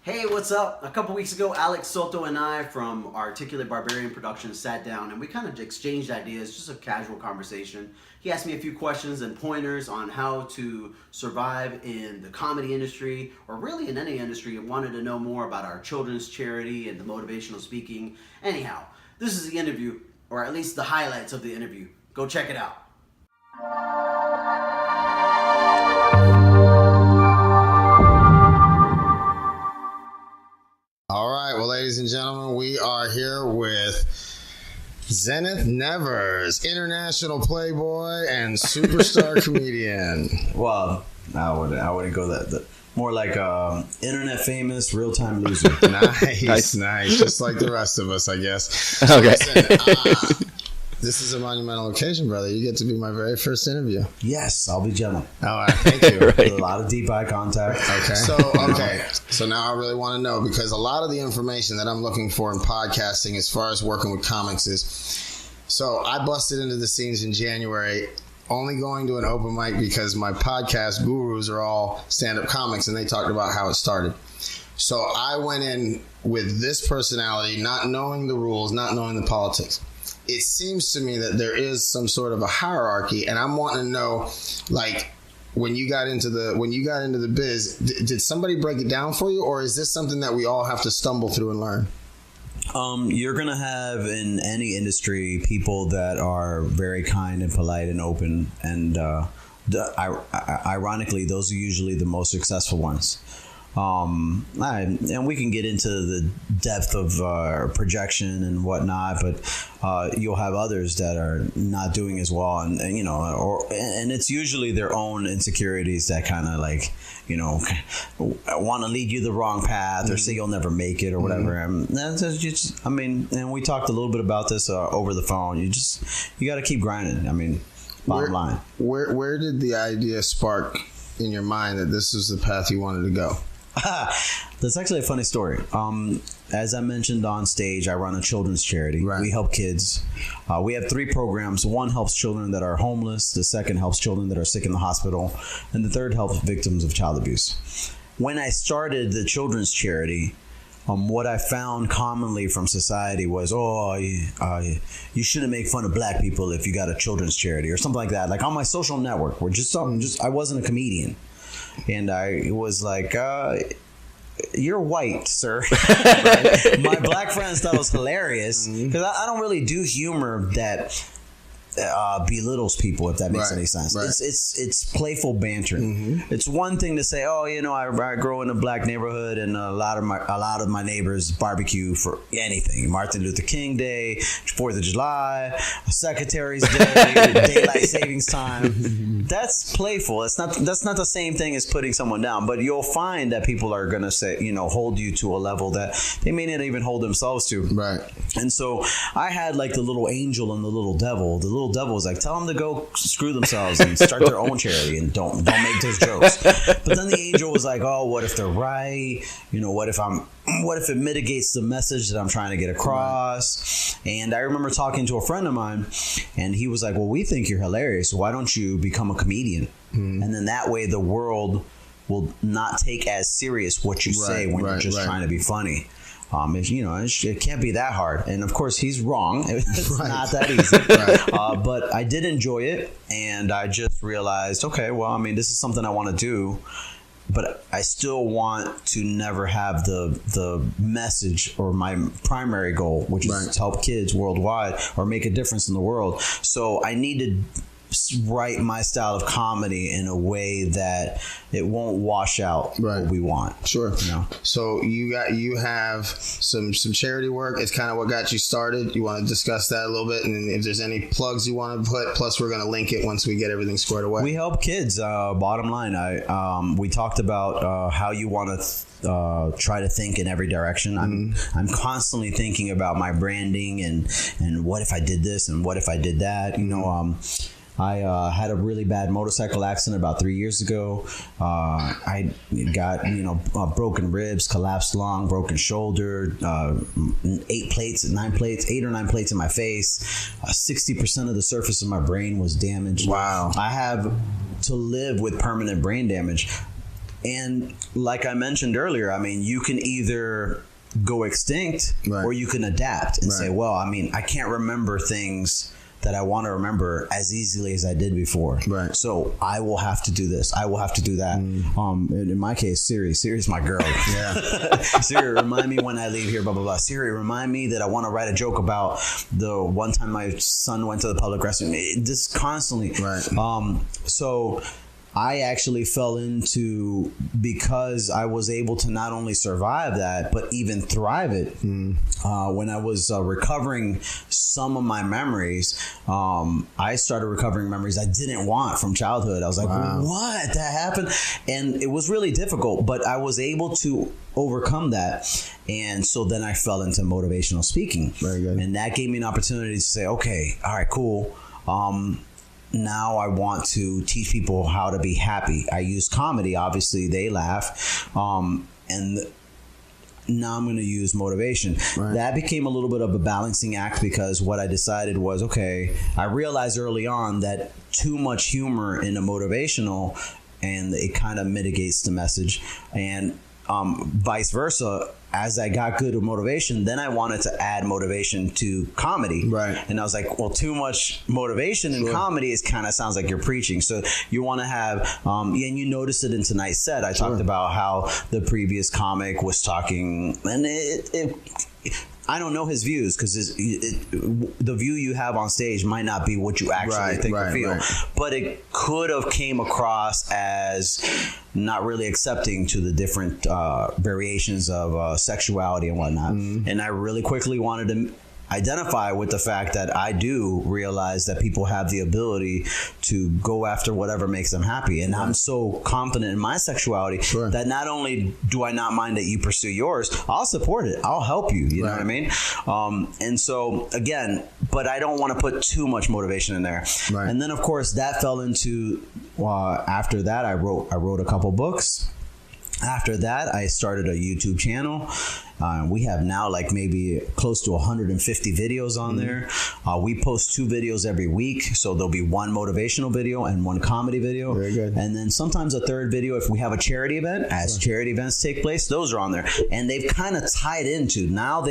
Hey, what's up? A couple weeks ago, Alex Soto and I from Articulate Barbarian Productions sat down and we kind of exchanged ideas, just a casual conversation. He asked me a few questions and pointers on how to survive in the comedy industry, or really in any industry, and wanted to know more about our children's charity and the motivational speaking. Anyhow, this is the interview, or at least the highlights of the interview. Go check it out. All right, well, ladies and gentlemen, we are here with Zenith Nevers, international playboy and superstar comedian. Well, I wouldn't go that more like internet famous, real time loser. Nice. Just like the rest of us, I guess. Okay. Listen, this is a monumental occasion, brother. You get to be my very first interview. Yes, I'll be gentle. All right, thank you. Right. A lot of deep eye contact. Okay. So now I really want to know, because a lot of the information that I'm looking for in podcasting as far as working with comics is, so I busted into the scenes in January, only going to an open mic because my podcast gurus are all stand-up comics and they talked about how it started. So I went in with this personality, not knowing the rules, not knowing the politics. It seems to me that there is some sort of a hierarchy, and I'm wanting to know, like, when you got into the biz, did somebody break it down for you, or is this something that we all have to stumble through and learn? You're gonna have in any industry people that are very kind and polite and open, and ironically, those are usually the most successful ones. And we can get into the depth of projection and whatnot, but you'll have others that are not doing as well, and and it's usually their own insecurities that kind of want to lead you the wrong path or say you'll never make it or whatever. And we talked a little bit about this over the phone. You got to keep grinding. Bottom line. Where did the idea spark in your mind that this was the path you wanted to go? That's actually a funny story. As I mentioned on stage, I run a children's charity. Right. We help kids. We have 3 programs. One helps children that are homeless. The second helps children that are sick in the hospital. And the third helps victims of child abuse. When I started the children's charity, what I found commonly from society was, you shouldn't make fun of black people if you got a children's charity or something like that. Like on my social network, where I wasn't a comedian. And I was like, you're white, sir. Right? My black friends thought it was hilarious because I don't really do humor that belittles people, if that makes any sense. Right. It's playful banter. It's one thing to say, I grow in a black neighborhood and a lot of my neighbors barbecue for anything. Martin Luther King Day, 4th of July, Secretary's Day, Daylight Savings Time. That's playful. That's not the same thing as putting someone down, but you'll find that people are going to say, hold you to a level that they may not even hold themselves to. Right. And so I had like the little angel and the little devil. The little devil was like, tell them to go screw themselves and start their own charity and don't make those jokes. But then the angel was like, oh, what if they're right? What if it mitigates the message that I'm trying to get across? And I remember talking to a friend of mine, and he was like, well, we think you're hilarious. Why don't you become a comedian? And then that way the world will not take as serious what you say when you're just trying to be funny. It can't be that hard. And of course, he's wrong. It's not that easy. But I did enjoy it. And I just realized, okay, well, this is something I want to do. But I still want to never have the message or my primary goal, which is to help kids worldwide or make a difference in the world. So I need to write my style of comedy in a way that it won't wash out what we want. Sure. So you have some charity work. It's kind of what got you started. You want to discuss that a little bit, and if there's any plugs you want to put, plus we're going to link it once we get everything squared away. We help kids. Bottom line, we talked about how you want to try to think in every direction. I'm constantly thinking about my branding and what if I did this and what if I did that. I had a really bad motorcycle accident about 3 years ago. I got, broken ribs, collapsed lung, broken shoulder, 8 or 9 plates in my face. 60% of the surface of my brain was damaged. Wow. I have to live with permanent brain damage. And like I mentioned earlier, I mean, you can either go extinct or you can adapt and say, well, I mean, I can't remember things that I want to remember as easily as I did before. Right. So I will have to do this. I will have to do that. In my case, Siri's my girl. Yeah. Siri, remind me when I leave here, blah, blah, blah. Siri, remind me that I want to write a joke about the one time my son went to the public restroom. Just constantly. Right. So I actually fell into, because I was able to not only survive that, but even thrive it. When I was recovering some of my memories, I started recovering memories I didn't want from childhood. I was like, what? That happened? And it was really difficult, but I was able to overcome that. And so then I fell into motivational speaking. Very good. And that gave me an opportunity to say, okay, all right, cool. Now I want to teach people how to be happy. I use comedy. Obviously, they laugh. And now I'm going to use motivation. Right. That became a little bit of a balancing act, because what I decided was, okay, I realized early on that too much humor in a motivational, and it kind of mitigates the message. And vice versa. As I got good at motivation, then I wanted to add motivation to comedy. Right. And I was like, well, too much motivation in comedy is kind of sounds like you're preaching. So you want to have, and you noticed it in tonight's set. I talked about how the previous comic was talking, and I don't know his views, because the view you have on stage might not be what you actually think or feel. But it could have came across as not really accepting to the different variations of sexuality and whatnot. And I really quickly wanted to identify with the fact that I do realize that people have the ability to go after whatever makes them happy. And I'm so confident in my sexuality that not only do I not mind that you pursue yours, I'll support it. I'll help you. You know what I mean? And so, again, but I don't want to put too much motivation in there. Right. And then, of course, that fell into, after that, I wrote a couple books. After that, I started a YouTube channel. We have now like maybe close to 150 videos on there. We post 2 videos every week. So there'll be one motivational video and one comedy video. Very good. And then sometimes a third video if we have a charity event. As charity events take place, those are on there. And they've kind of tied into, now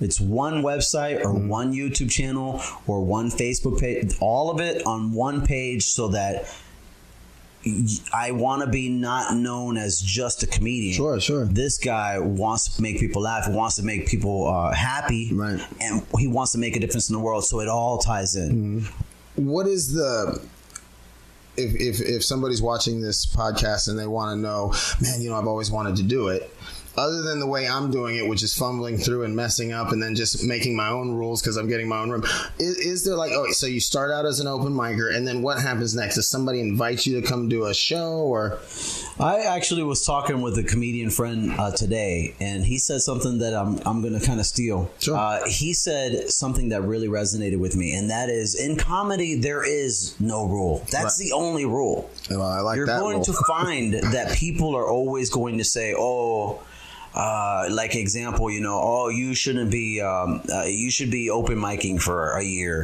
it's one website or one YouTube channel or one Facebook page, all of it on one page, so that I want to be not known as just a comedian. Sure. This guy wants to make people laugh. He wants to make people happy. Right. And he wants to make a difference in the world. So it all ties in. What is if somebody's watching this podcast and they want to know, man, I've always wanted to do it, other than the way I'm doing it, which is fumbling through and messing up and then just making my own rules because I'm getting my own room. Is there so you start out as an open micer, and then what happens next? Does somebody invite you to come do a show? Or I actually was talking with a comedian friend today, and he said something that I'm going to kind of steal. Sure. He said something that really resonated with me, and that is, in comedy, there is no rule. That's the only rule. Well, I like You're that going rule. to find that people are always going to say, like example, you shouldn't be, you should be open micing for a year,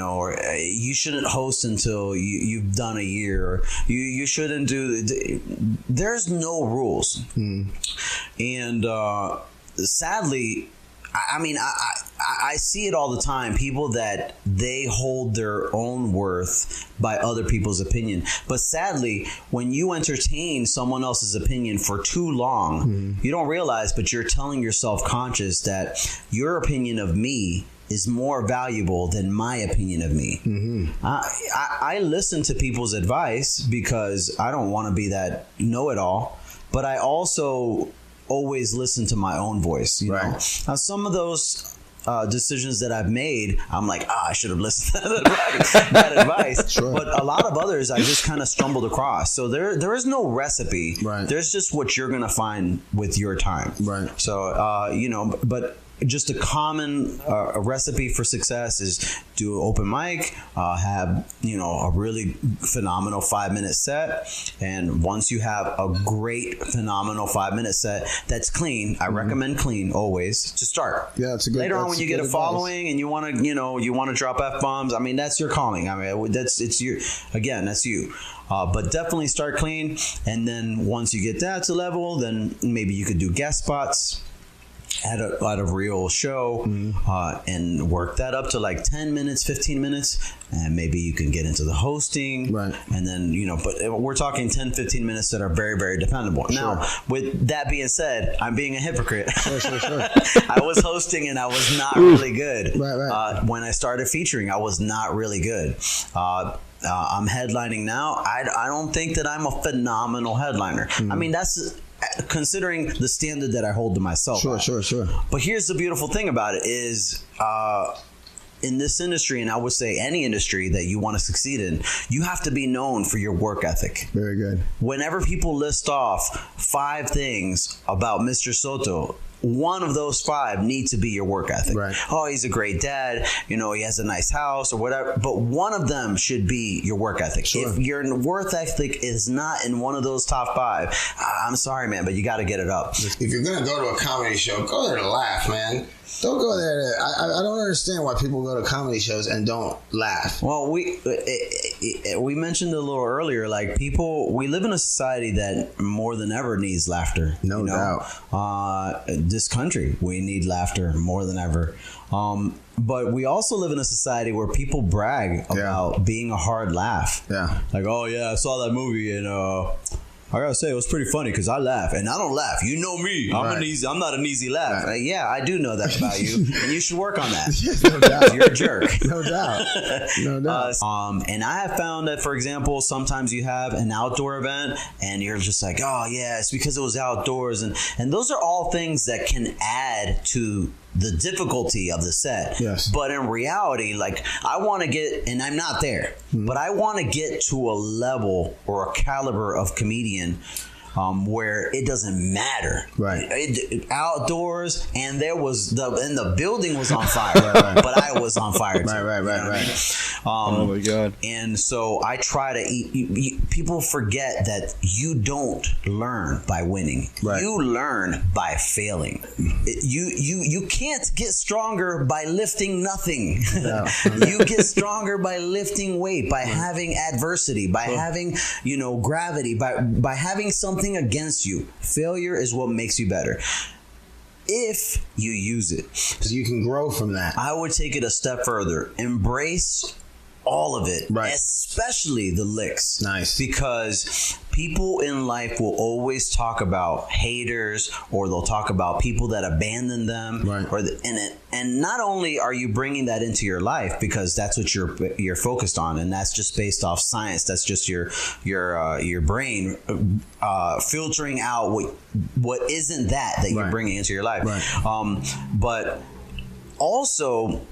or you shouldn't host until you've done a year, or you shouldn't there's no rules. And sadly, I see it all the time. People that they hold their own worth by other people's opinion. But sadly, when you entertain someone else's opinion for too long, you don't realize, but you're telling your self-conscious that your opinion of me is more valuable than my opinion of me. I listen to people's advice because I don't want to be that know-it-all, but I also always listen to my own voice. You know? Now, some of those decisions that I've made, I'm like, I should have listened to that advice. But a lot of others, I just kind of stumbled across. So there is no recipe. There's just what you're going to find with your time. So, but just a common recipe for success is do an open mic, have a really phenomenal 5-minute set, and once you have a great phenomenal 5-minute set that's clean, I recommend clean always to start. Yeah, it's a good. Later on, when you get a following and you want to drop F-bombs, I mean, that's your calling. I mean, that's you. But definitely start clean, and then once you get that to level, then maybe you could do guest spots at a real show, and work that up to like 10 minutes, 15 minutes, and maybe you can get into the hosting, right? And then but we're talking 10, 15 minutes that are very, very dependable. Sure. Now, with that being said, I'm being a hypocrite. Sure. I was hosting and I was not really good. Right. When I started featuring, I was not really good. I'm headlining now. I don't think that I'm a phenomenal headliner. I mean, that's considering the standard that I hold to myself. Sure. But here's the beautiful thing about it is, in this industry, and I would say any industry that you want to succeed in, you have to be known for your work ethic. Very good. Whenever people list off 5 things about Mr. Soto, one of those 5 need to be your work ethic. Right. Oh, he's a great dad. He has a nice house or whatever. But one of them should be your work ethic. Sure. If your work ethic is not in one of those top 5, I'm sorry, man, but you got to get it up. If you're going to go to a comedy show, go there to laugh, man. Don't go there. I don't understand why people go to comedy shows and don't laugh. Well, we mentioned a little earlier, like we live in a society that more than ever needs laughter. No doubt. This country, we need laughter more than ever. But we also live in a society where people brag about being a hard laugh. Yeah. Like, oh yeah, I saw that movie and I gotta say, it was pretty funny because I laugh, and I don't laugh. You know me. I'm not an easy laugh. Right. Yeah, I do know that about you, and you should work on that. No doubt. You're a jerk. No doubt. And I have found that, for example, sometimes you have an outdoor event, and you're just like, oh yeah, it's because it was outdoors, and those are all things that can add to the difficulty of the set. Yes. But in reality, like, I want to get, and I'm not there, but I want to get to a level or a caliber of comedian where it doesn't matter. Right. Outdoors, and the building was on fire, but I was on fire too. Right. Oh my God. And so I try to people forget that you don't learn by winning. Right. You learn by failing. You can't get stronger by lifting nothing. No. You get stronger by lifting weight, by having adversity, by having, gravity, by having something against you. Failure is what makes you better if you use it. So you can grow from that. I would take it a step further. Embrace all of it, right? Especially the licks. Nice. Because people in life will always talk about haters, or they'll talk about people that abandon them, right? And not only are you bringing that into your life because that's what you're focused on, and that's just based off science. That's just your brain filtering out what isn't that you're bringing into your life. Right. But also,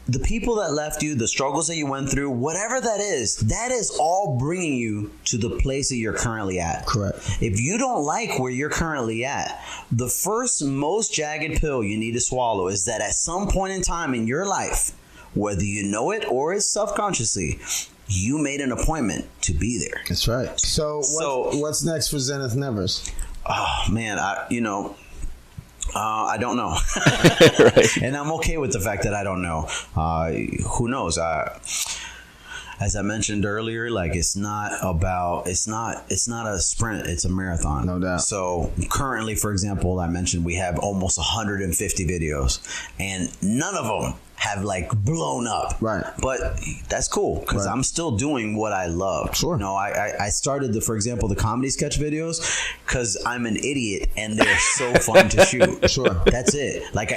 the people that left you, the struggles that you went through, whatever that is all bringing you to the place that you're currently at. Correct. If you don't like where you're currently at, the first most jagged pill you need to swallow is that at some point in time in your life, whether you know it or it's subconsciously, you made an appointment to be there. That's right. So what's next for Zenith Nevers? Oh, man, I don't know. Right. And I'm okay with the fact that I don't know. Who knows? As I mentioned earlier, like, it's not a sprint, it's a marathon. No doubt. So currently, for example, I mentioned we have almost 150 videos, and none of them have like blown up. Right. But that's cool because I'm still doing what I love. Sure. I started for example, the comedy sketch videos because I'm an idiot and they're so fun to shoot. Sure. That's it. Like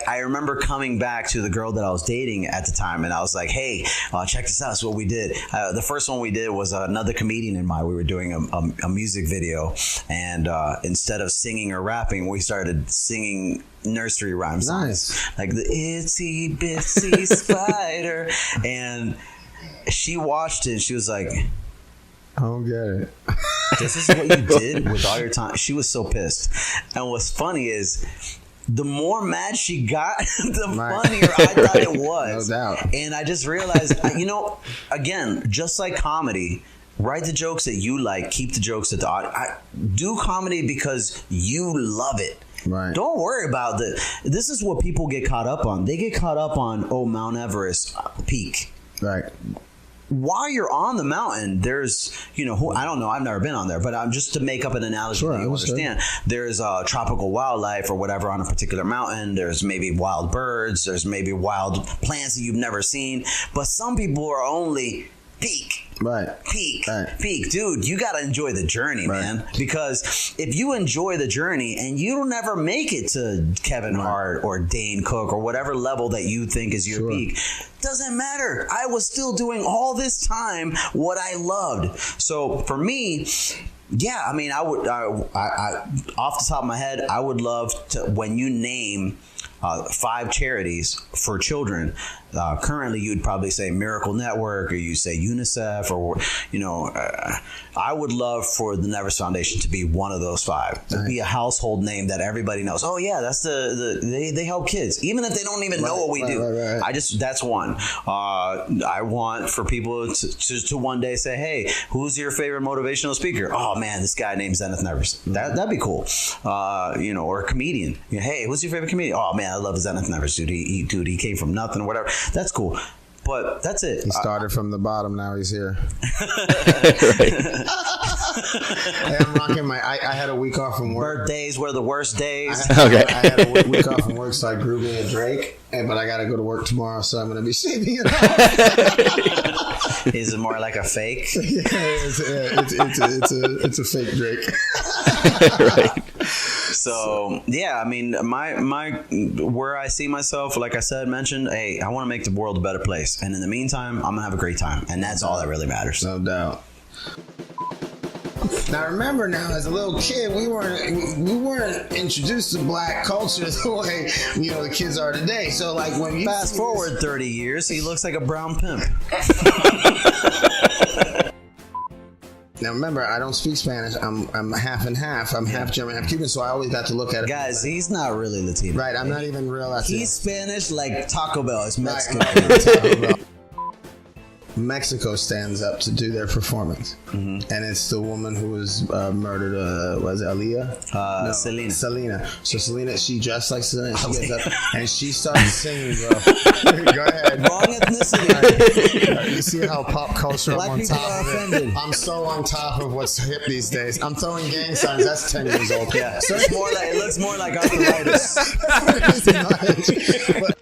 I remember coming back to the girl that I was dating at the time, and I was like, hey, check this out. That's what we did. The first one we did was another comedian and I. We were doing a music video, and instead of singing or rapping, we started singing nursery rhyme songs. Nice. Like the itsy bitsy spider. And she watched it and she was like, I don't get it. This is what you did with all your time. She was so pissed. And what's funny is the more mad she got, the funnier I thought it was. No doubt. And I just realized, again, just like comedy, write the jokes that you like, keep the jokes that do comedy because you love it. Right. Don't worry about this is what people get caught up on. They get caught up on, Mount Everest peak. Right. While you're on the mountain, there's, I don't know, I've never been on there, but I'm just to make up an analogy that you understand. There's tropical wildlife or whatever on a particular mountain. There's maybe wild birds. There's maybe wild plants that you've never seen. But some people are only peak. Right. Peak. Right. Peak. Dude, you got to enjoy the journey, man. Because if you enjoy the journey and you don't ever make it to Kevin Hart or Dane Cook or whatever level that you think is your peak, doesn't matter. I was still doing all this time what I loved. So for me, yeah, I mean, I off the top of my head, I would love to, when you name 5 charities for children. Currently, you'd probably say Miracle Network, or you say UNICEF, or I would love for the Nevers Foundation to be one of those 5. To be a household name that everybody knows. Oh yeah, that's they help kids, even if they don't even know what we do. Right. That's one. I want for people to one day say, hey, who's your favorite motivational speaker? Oh man, this guy named Zenith Nevers. That'd be cool. Or a comedian. Hey, who's your favorite comedian? Oh man, I love Zenith Nevers, dude. He came from nothing or whatever. That's cool. But that's it. He started from the bottom. Now he's here. Right. Hey, I'm rocking I had a week off from work. Birthdays were the worst days. I had a week off from work, so I grew me a Drake. But I got to go to work tomorrow, so I'm going to be shaving it off. Is it more like a fake? Yeah, it's a fake Drake. Right. So yeah, I mean, my where I see myself, like I said, mentioned, hey, I want to make the world a better place, and in the meantime, I'm gonna have a great time, and that's all that really matters. No doubt. Now remember, as a little kid, we weren't introduced to black culture the way the kids are today. So like when you fast forward 30 years, he looks like a brown pimp. Now remember, I don't speak Spanish. I'm half and half. I'm half German, half Cuban, so I always got to look at it. Guys, he's not really Latino. Right, I'm not even real Latino. He's Spanish like Taco Bell is Mexican. Taco Bell. Mexico stands up to do their performance, and it's the woman who was murdered. Was it Aaliyah? No, Selena. So Selena, she dressed like Selena. She gets up and she starts singing, bro. Go ahead. Wrong ethnicity. Right. You see how pop culture Black I'm on people top are of offended. it. I'm so on top of what's hip these days. I'm throwing gang signs. That's 10 years old. Yeah. So it looks more like arthritis. But